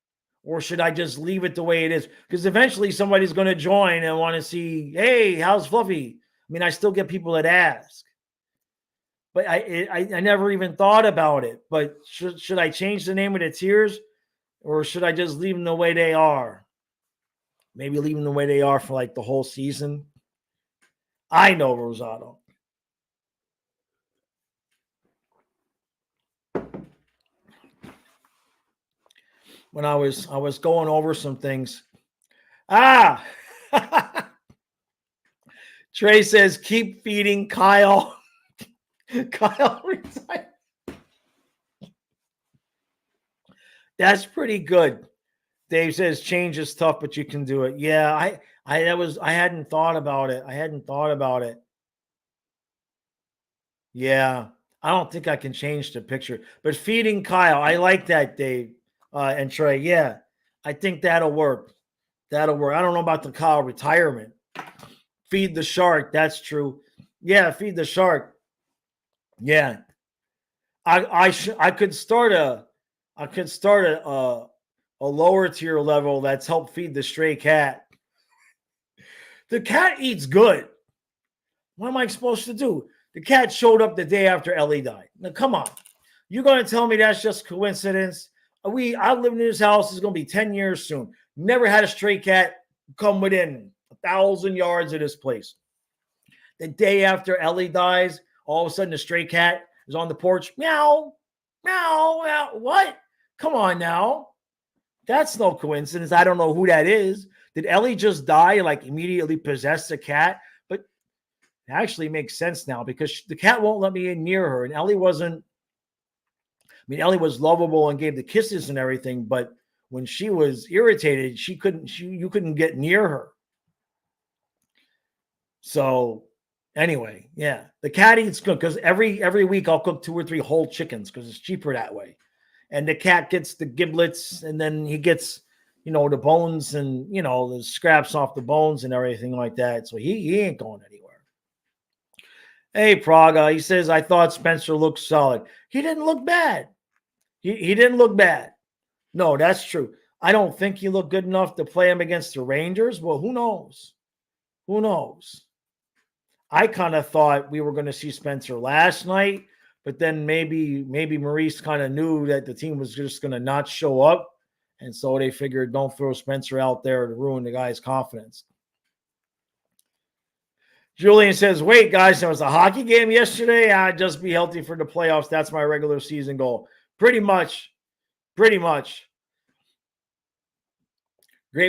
or should I just leave it the way it is? Because eventually somebody's going to join and want to see, hey, how's Fluffy? I mean, I still get people that ask. But I never even thought about it. But should I change the name of the tiers? Or should I just leave them the way they are? Maybe leave them the way they are for like the whole season. I know, Rosado. When I was going over some things. Trey says, keep feeding Kyle. Kyle retired. That's pretty good. Dave says change is tough, but you can do it. Yeah, I hadn't thought about it. Yeah, I don't think I can change the picture. But feeding Kyle, I like that, Dave and Trey. Yeah, I think that'll work. I don't know about the Kyle retirement. Feed the shark. That's true. Yeah, feed the shark. Yeah, I could start a lower tier level that's help feed the stray cat. The cat eats good. What am I supposed to do? The cat showed up the day after Ellie died. Now, come on. You're going to tell me that's just coincidence? I live in this house. It's going to be 10 years soon. Never had a stray cat come within 1,000 yards of this place. The day after Ellie dies, all of a sudden the stray cat is on the porch. Meow, meow, meow. What? Come on now. That's no coincidence. I don't know who that is. Did Ellie just die and like immediately possess the cat? But it actually makes sense now because the cat won't let me in near her. And Ellie wasn't, Ellie was lovable and gave the kisses and everything, but when she was irritated, you couldn't get near her. So anyway, yeah, the cat eats good because every week I'll cook 2 or 3 whole chickens because it's cheaper that way. And the cat gets the giblets and then he gets, the bones and, the scraps off the bones and everything like that. So he ain't going anywhere. Hey, Praga, he says, I thought Spencer looked solid. He didn't look bad. He didn't look bad. No, that's true. I don't think he looked good enough to play him against the Rangers. Well, who knows? Who knows? I kind of thought we were going to see Spencer last night, but then maybe Maurice kind of knew that the team was just going to not show up. And so they figured don't throw Spencer out there to ruin the guy's confidence. Julian says, wait, guys, there was a hockey game yesterday. I'd just be healthy for the playoffs. That's my regular season goal. Pretty much. Great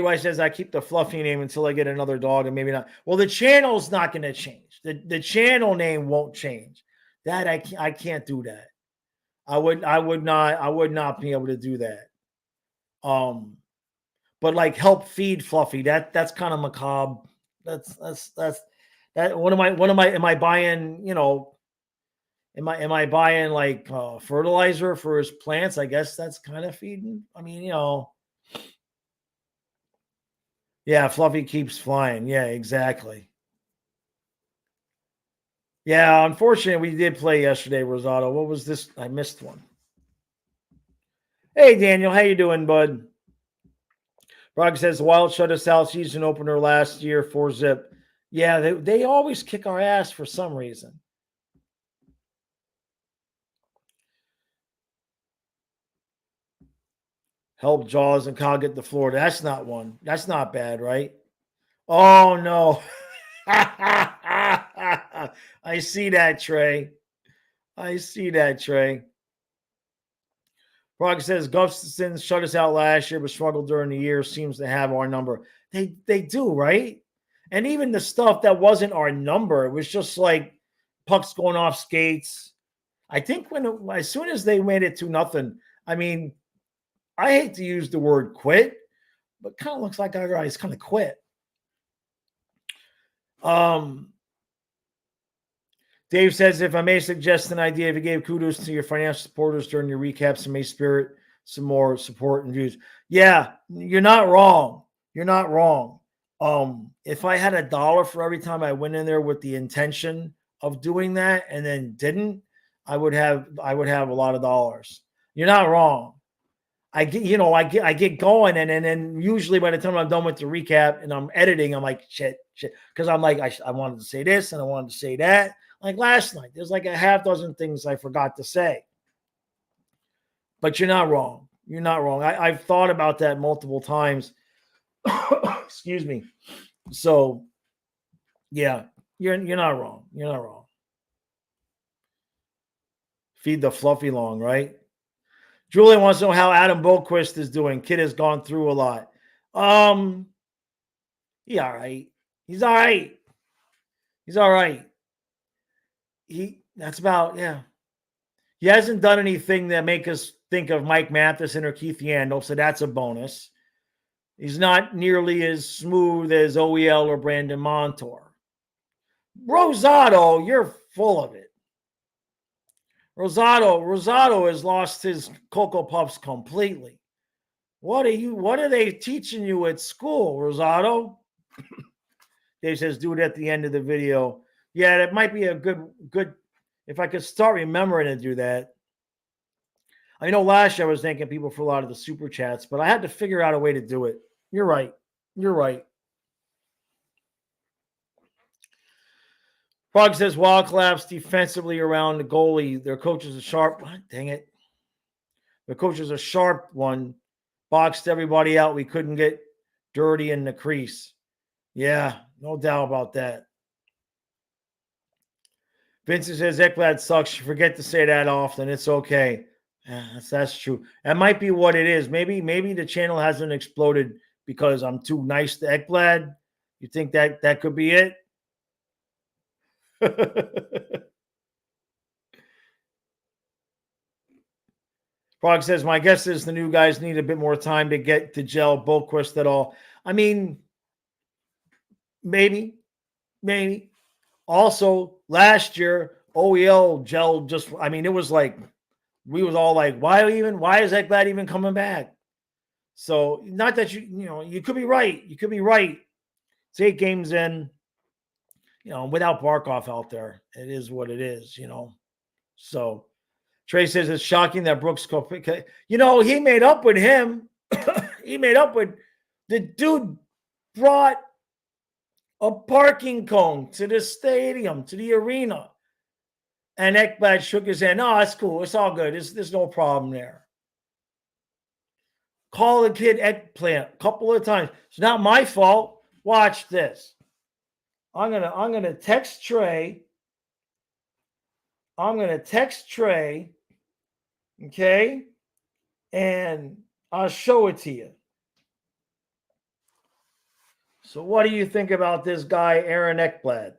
White says, I keep the Fluffy name until I get another dog and maybe not. Well, the channel's not going to change. The channel name won't change. That I can't do that. I would not be able to do that. But like help feed Fluffy. That's kind of macabre. That's that. Am I buying, am I buying like fertilizer for his plants? I guess that's kind of feeding. Yeah, Fluffy keeps flying. Yeah, exactly. Yeah, unfortunately, we did play yesterday, Rosado. What was this? I missed one. Hey, Daniel, how you doing, bud? Brock says the Wild shut us out season opener last year, 4-zip. Yeah, they always kick our ass for some reason. Help Jaws and Kyle get to Florida. That's not one. That's not bad, right? Oh, no. I see that, Trey. Brock says Gustafson shut us out last year, but struggled during the year. Seems to have our number. They do, right? And even the stuff that wasn't our number, it was just like pucks going off skates. I think as soon as they made it 2-0, I hate to use the word quit, but kind of looks like our guys kind of quit. Dave says, if I may suggest an idea, if you gave kudos to your financial supporters during your recaps and may spirit some more support and views. Yeah, you're not wrong. If I had $1 for every time I went in there with the intention of doing that and then didn't, I would have a lot of dollars. You're not wrong. I get going and then usually by the time I'm done with the recap and I'm editing, I'm like shit because I'm like I wanted to say this and I wanted to say that. Like last night, there's like a half dozen things I forgot to say. But you're not wrong. I've thought about that multiple times. Excuse me. So, yeah, you're not wrong. Feed the Fluffy long, right? Julian wants to know how Adam Boquist is doing. Kid has gone through a lot. He's all right. He's all right. That's about, yeah. He hasn't done anything that make us think of Mike Matheson or Keith Yandel, so that's a bonus. He's not nearly as smooth as OEL or Brandon Montour. Rosado, you're full of it. Rosado has lost his Cocoa Puffs completely. What are they teaching you at school, Rosado? Dave says, do it at the end of the video. Yeah, that might be a good, if I could start remembering to do that. I know last year I was thanking people for a lot of the super chats, but I had to figure out a way to do it. You're right. Frog says, wild collapse defensively around the goalie. Their coach is a sharp. What? Dang it. The coach is a sharp one. Boxed everybody out. We couldn't get dirty in the crease. Yeah, no doubt about that. Vincent says, Ekblad sucks. You forget to say that often. It's okay. Yeah, that's true. That might be what it is. Maybe the channel hasn't exploded because I'm too nice to Ekblad. You think that could be it? Frog says, my guess is the new guys need a bit more time to get to gel. Boquist at all. I mean, maybe. Also, last year, OEL gel just, I mean, it was like, we was all like, why is Ekblad even coming back? So, not that you could be right. You could be right. It's 8 games in, without Barkov out there. It is what it is, So, Trey says it's shocking that Brooks, he made up with him. He made up with the dude brought a parking cone to the stadium, to the arena. And Ekblad shook his hand. No, that's cool. It's all good. There's no problem there. Call the kid eggplant a couple of times. It's not my fault. Watch this. I'm gonna text Trey. Okay, and I'll show it to you. So what do you think about this guy, Aaron Ekblad?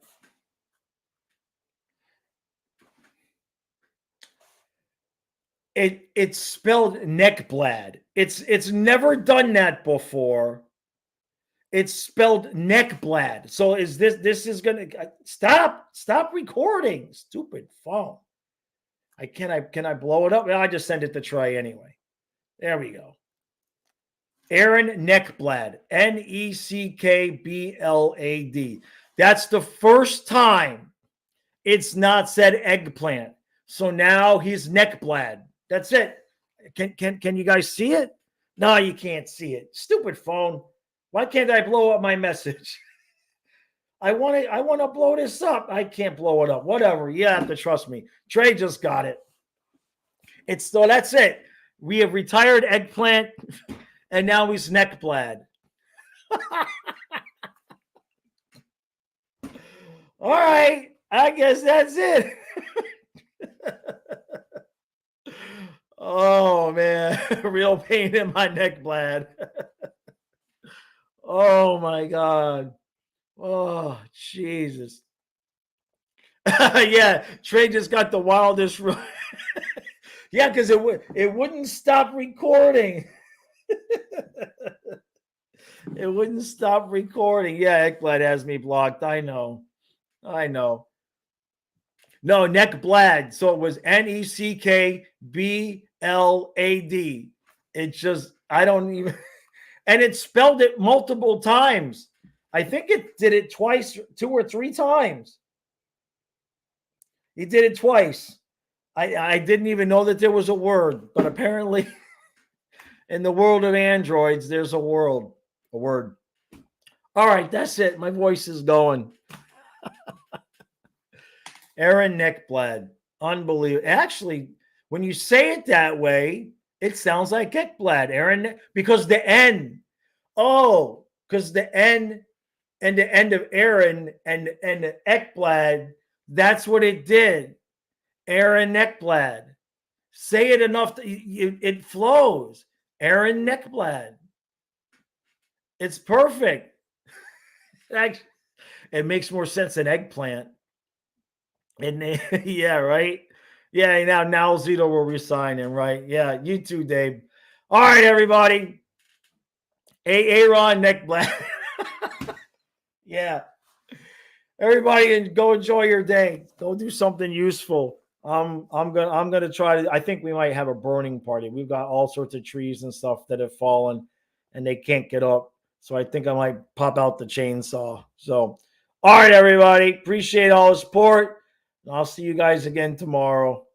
It's spelled Neckblad. It's never done that before. It's spelled Neckblad. So this is gonna stop recording, stupid phone. Can I blow it up? Well, I just send it to Trey anyway. There we go. Aaron Neckblad, Neckblad. That's the first time it's not said eggplant. So now he's Neckblad. That's it. Can you guys see it? No, you can't see it. Stupid phone. Why can't I blow up my message? I want to blow this up. I can't blow it up. Whatever. You have to trust me. Trey just got it. That's it. We have retired eggplant, and now he's Neckblad. All right. I guess that's it. Oh, man. Real pain in my neck, Blad. Oh, my God. Oh, Jesus. Yeah, Trey just got the wildest run. Yeah, because it wouldn't stop recording. It wouldn't stop recording. Yeah, Ekblad has me blocked. I know. No, Neckblad. So it was Neckblad. It just, I don't even, and it spelled it multiple times. I think it did it twice, 2 or 3 times. He did it twice. I didn't even know that there was a word, but apparently in the world of androids, there's a word. All right, that's it. My voice is going. Aaron Neckblad. Unbelievable. Actually, when you say it that way, it sounds like Ekblad. Aaron, because the N. Oh, because the N and the end of Aaron and the Ekblad, that's what it did. Aaron Neckblad. Say it enough that it flows. Aaron Neckblad. It's perfect. Actually, it makes more sense than eggplant. And yeah, right? Yeah, now Zito will resign him, right? Yeah, you too, Dave. All right, everybody. Aaron Neckblad. Yeah. Everybody go enjoy your day. Go do something useful. I'm gonna try to. I think we might have a burning party. We've got all sorts of trees and stuff that have fallen and they can't get up. So I think I might pop out the chainsaw. So all right, everybody. Appreciate all the support. I'll see you guys again tomorrow.